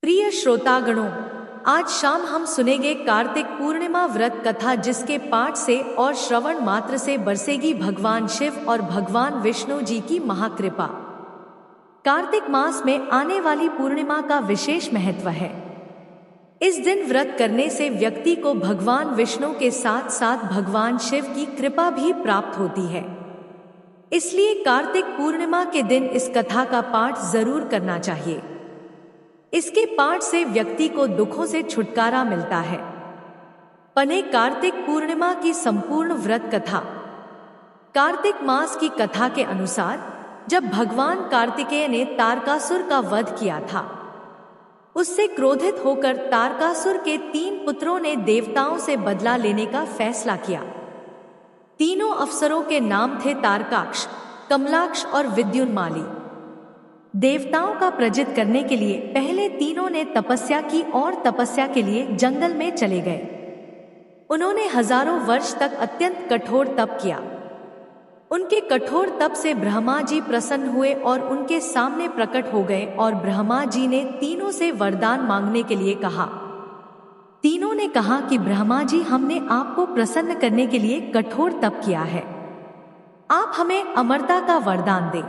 प्रिय श्रोतागणों, आज शाम हम सुनेंगे कार्तिक पूर्णिमा व्रत कथा, जिसके पाठ से और श्रवण मात्र से बरसेगी भगवान शिव और भगवान विष्णु जी की महाकृपा। कार्तिक मास में आने वाली पूर्णिमा का विशेष महत्व है। इस दिन व्रत करने से व्यक्ति को भगवान विष्णु के साथ साथ भगवान शिव की कृपा भी प्राप्त होती है। इसलिए कार्तिक पूर्णिमा के दिन इस कथा का पाठ जरूर करना चाहिए। इसके पाठ से व्यक्ति को दुखों से छुटकारा मिलता है। पढ़े कार्तिक पूर्णिमा की संपूर्ण व्रत कथा। कार्तिक मास की कथा के अनुसार जब भगवान कार्तिकेय ने तारकासुर का वध किया था, उससे क्रोधित होकर तारकासुर के 3 पुत्रों ने देवताओं से बदला लेने का फैसला किया। तीनों अफसरों के नाम थे तारकाक्ष, कमलाक्ष और विद्युन्माली। देवताओं का प्रजित करने के लिए पहले तीनों ने तपस्या की और तपस्या के लिए जंगल में चले गए। उन्होंने हजारों वर्ष तक अत्यंत कठोर तप किया। उनके कठोर तप से ब्रह्मा जी प्रसन्न हुए और उनके सामने प्रकट हो गए और ब्रह्मा जी ने तीनों से वरदान मांगने के लिए कहा। तीनों ने कहा कि ब्रह्मा जी, हमने आपको प्रसन्न करने के लिए कठोर तप किया है, आप हमें अमरता का वरदान दें।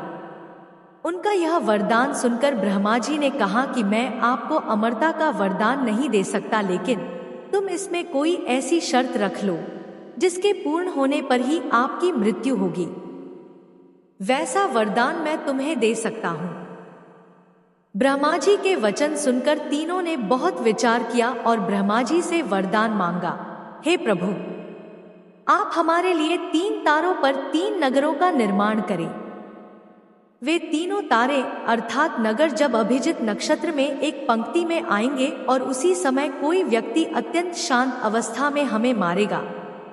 उनका यह वरदान सुनकर ब्रह्मा जी ने कहा कि मैं आपको अमरता का वरदान नहीं दे सकता, लेकिन तुम इसमें कोई ऐसी शर्त रख लो जिसके पूर्ण होने पर ही आपकी मृत्यु होगी। वैसा वरदान मैं तुम्हें दे सकता हूं। ब्रह्मा जी के वचन सुनकर तीनों ने बहुत विचार किया और ब्रह्मा जी से वरदान मांगा, हे प्रभु, आप हमारे लिए 3 तारों पर 3 नगरों का निर्माण करें। वे तीनों तारे अर्थात नगर जब अभिजित नक्षत्र में एक पंक्ति में आएंगे और उसी समय कोई व्यक्ति अत्यंत शांत अवस्था में हमें मारेगा,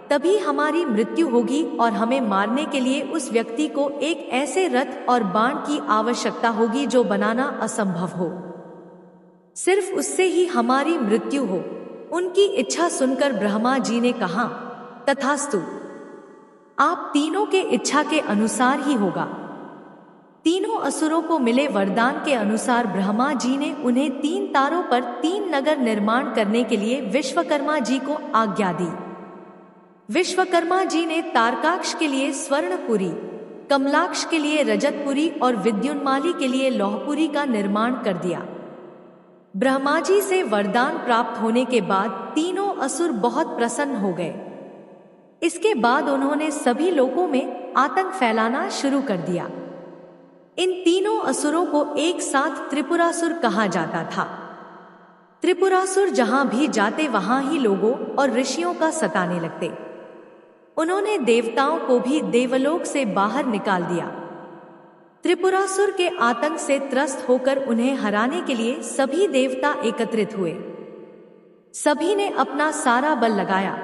तभी हमारी मृत्यु होगी और हमें मारने के लिए उस व्यक्ति को एक ऐसे रथ और बाण की आवश्यकता होगी जो बनाना असंभव हो। सिर्फ उससे ही हमारी मृत्यु हो। उनकी इच्छा सुनकर ब्रह्मा जी ने कहा, तथास्तु, आप तीनों के इच्छा के अनुसार ही होगा। तीनों असुरों को मिले वरदान के अनुसार ब्रह्मा जी ने उन्हें 3 तारों पर 3 नगर निर्माण करने के लिए विश्वकर्मा जी को आज्ञा दी। विश्वकर्मा जी ने तारकाक्ष के लिए स्वर्णपुरी, कमलाक्ष के लिए रजतपुरी और विद्युन्माली के लिए लौहपुरी का निर्माण कर दिया। ब्रह्मा जी से वरदान प्राप्त होने के बाद तीनों असुर बहुत प्रसन्न हो गए। इसके बाद उन्होंने सभी लोगों में आतंक फैलाना शुरू कर दिया। इन तीनों असुरों को एक साथ त्रिपुरासुर कहा जाता था। त्रिपुरासुर जहां भी जाते वहां ही लोगों और ऋषियों का सताने लगते। उन्होंने देवताओं को भी देवलोक से बाहर निकाल दिया। त्रिपुरासुर के आतंक से त्रस्त होकर उन्हें हराने के लिए सभी देवता एकत्रित हुए। सभी ने अपना सारा बल लगाया,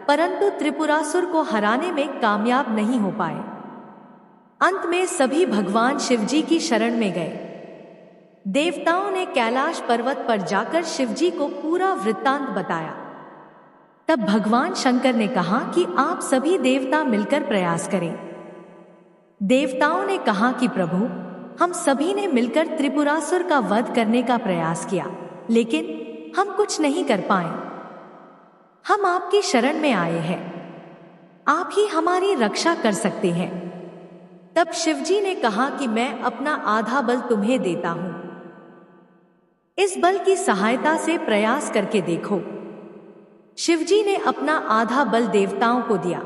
परंतु त्रिपुरासुर को हराने में कामयाब नहीं हो पाए। अंत में सभी भगवान शिवजी की शरण में गए। देवताओं ने कैलाश पर्वत पर जाकर शिवजी को पूरा वृत्तांत बताया। तब भगवान शंकर ने कहा कि आप सभी देवता मिलकर प्रयास करें। देवताओं ने कहा कि प्रभु, हम सभी ने मिलकर त्रिपुरासुर का वध करने का प्रयास किया, लेकिन हम कुछ नहीं कर पाए। हम आपकी शरण में आए हैं, आप ही हमारी रक्षा कर सकते हैं। तब शिवजी ने कहा कि मैं अपना आधा बल तुम्हें देता हूं, इस बल की सहायता से प्रयास करके देखो। शिवजी ने अपना आधा बल देवताओं को दिया,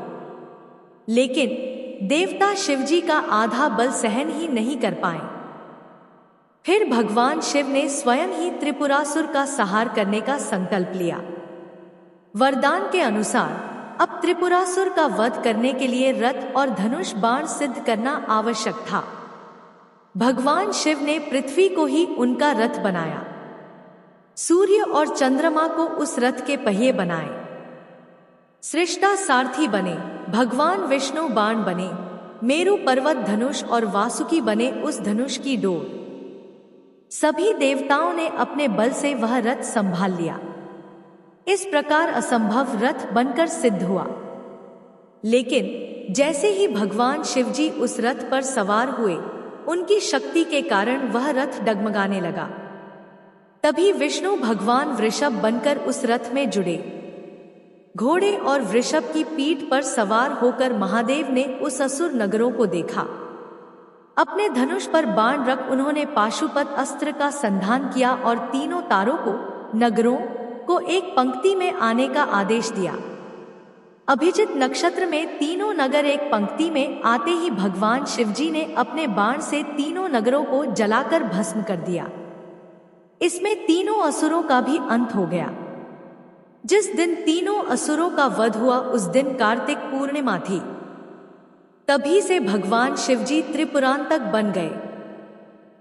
लेकिन देवता शिवजी का आधा बल सहन ही नहीं कर पाए। फिर भगवान शिव ने स्वयं ही त्रिपुरासुर का संहार करने का संकल्प लिया। वरदान के अनुसार अब त्रिपुरासुर का वध करने के लिए रथ और धनुष बाण सिद्ध करना आवश्यक था। भगवान शिव ने पृथ्वी को ही उनका रथ बनाया, सूर्य और चंद्रमा को उस रथ के पहिए बनाए। सृष्टा सारथी बने, भगवान विष्णु बाण बने, मेरु पर्वत धनुष और वासुकी बने उस धनुष की डोर। सभी देवताओं ने अपने बल से वह रथ संभाल लिया। इस प्रकार असंभव रथ बनकर सिद्ध हुआ। लेकिन जैसे ही भगवान शिवजी उस रथ पर सवार हुए, उनकी शक्ति के कारण वह रथ डगमगाने लगा। तभी विष्णु भगवान वृषभ बनकर उस रथ में जुड़े। घोड़े और वृषभ की पीठ पर सवार होकर महादेव ने उस असुर नगरों को देखा। अपने धनुष पर बाण रख उन्होंने पाशुपत अस्त्र का संधान किया और तीनों तारों को, नगरों को एक पंक्ति में आने का आदेश दिया। अभिजित नक्षत्र में तीनों नगर एक पंक्ति में आते ही भगवान शिवजी ने अपने बाण से तीनों नगरों को जलाकर भस्म कर दिया। इसमें तीनों असुरों का भी अंत हो गया। जिस दिन तीनों असुरों का वध हुआ उस दिन कार्तिक पूर्णिमा थी। तभी से भगवान शिवजी त्रिपुरांतक बन गए।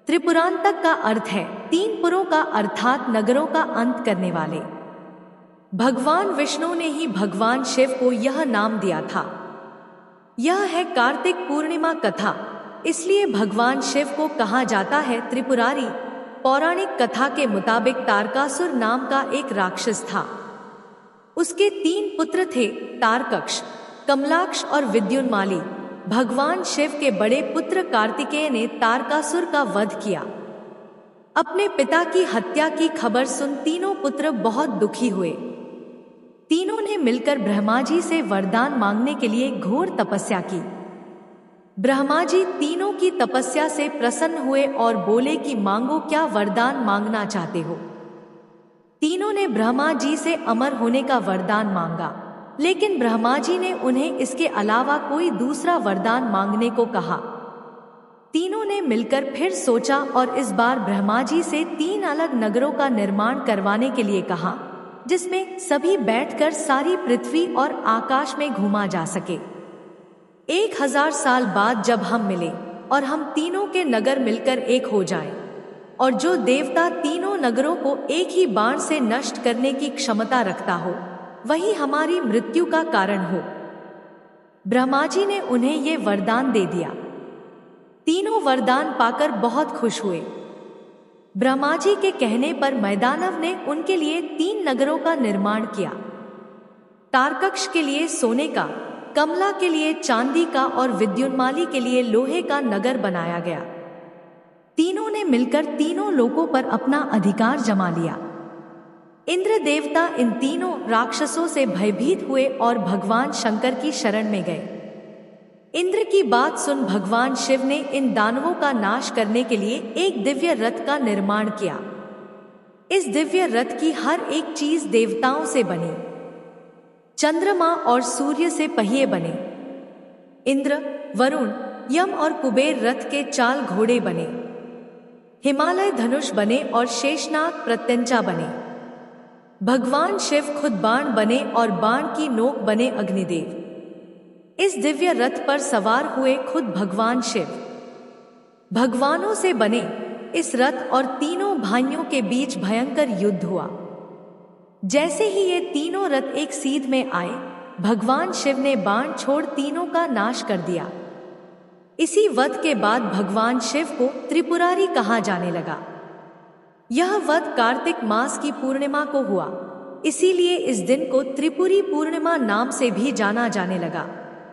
त्रिपुरांतक का अर्थ है तीन पुरों का अर्थात नगरों का अंत करने वाले। भगवान विष्णु ने ही भगवान शिव को यह नाम दिया था। यह है कार्तिक पूर्णिमा कथा, इसलिए भगवान शिव को कहा जाता है त्रिपुरारी। पौराणिक कथा के मुताबिक तारकासुर नाम का एक राक्षस था। उसके 3 पुत्र थे, तारकक्ष, कमलाक्ष और विद्युन्माली। भगवान शिव के बड़े पुत्र कार्तिकेय ने तारकासुर का वध किया। अपने पिता की हत्या की खबर सुन तीनों पुत्र बहुत दुखी हुए। तीनों ने मिलकर ब्रह्मा जी से वरदान मांगने के लिए घोर तपस्या की। ब्रह्मा जी तीनों की तपस्या से प्रसन्न हुए और बोले कि मांगो, क्या वरदान मांगना चाहते हो। तीनों ने ब्रह्मा जी से अमर होने का वरदान मांगा, लेकिन ब्रह्मा जी ने उन्हें इसके अलावा कोई दूसरा वरदान मांगने को कहा। तीनों ने मिलकर फिर सोचा और इस बार ब्रह्मा जी से 3 अलग नगरों का निर्माण करवाने के लिए कहा, जिसमें सभी बैठकर सारी पृथ्वी और आकाश में घूमा जा सके। 1000 साल बाद जब हम मिले और हम तीनों के नगर मिलकर एक हो जाएं, और जो देवता तीनों नगरों को एक ही बाण से नष्ट करने की क्षमता रखता हो, वही हमारी मृत्यु का कारण हो। ब्रह्मा जी ने उन्हें ये वरदान दे दिया। तीनों वरदान पाकर बहुत खुश हुए। ब्रह्मा जी के कहने पर मैदानव ने उनके लिए 3 नगरों का निर्माण किया। तारकक्ष के लिए सोने का, कमला के लिए चांदी का और विद्युन्माली के लिए लोहे का नगर बनाया गया। तीनों ने मिलकर तीनों लोकों पर अपना अधिकार जमा लिया। इंद्र देवता इन तीनों राक्षसों से भयभीत हुए और भगवान शंकर की शरण में गए। इंद्र की बात सुन भगवान शिव ने इन दानवों का नाश करने के लिए एक दिव्य रथ का निर्माण किया। इस दिव्य रथ की हर एक चीज देवताओं से बनी। चंद्रमा और सूर्य से पहिए बने। इंद्र, वरुण, यम और कुबेर रथ के चाल घोड़े बने। हिमालय धनुष बने और शेषनाग प्रत्यंचा बने। भगवान शिव खुद बाण बने और बाण की नोक बने अग्निदेव। इस दिव्य रथ पर सवार हुए खुद भगवान शिव। भगवानों से बने इस रथ और तीनों भाइयों के बीच भयंकर युद्ध हुआ। जैसे ही ये तीनों रथ एक सीध में आए, भगवान शिव ने बाण छोड़ तीनों का नाश कर दिया। इसी वध के बाद भगवान शिव को त्रिपुरारी कहा जाने लगा। यह वध कार्तिक मास की पूर्णिमा को हुआ, इसीलिए इस दिन को त्रिपुरी पूर्णिमा नाम से भी जाना जाने लगा।